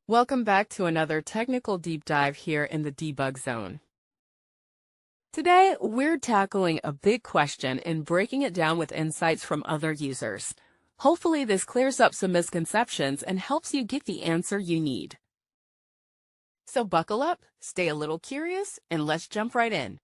Welcome back to another technical deep dive here in the debug zone. Today, we're tackling a big question and breaking it down with insights from other users. Hopefully, this clears up some misconceptions and helps you get the answer you need. So buckle up, stay a little curious, and let's jump right in.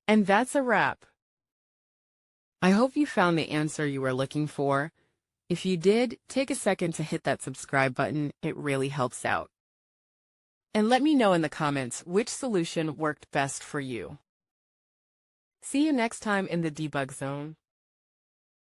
And that's a wrap. I hope you found the answer you were looking for. If you did, take a second to hit that subscribe button. It really helps out. And let me know in the comments which solution worked best for you. See you next time in the debug zone.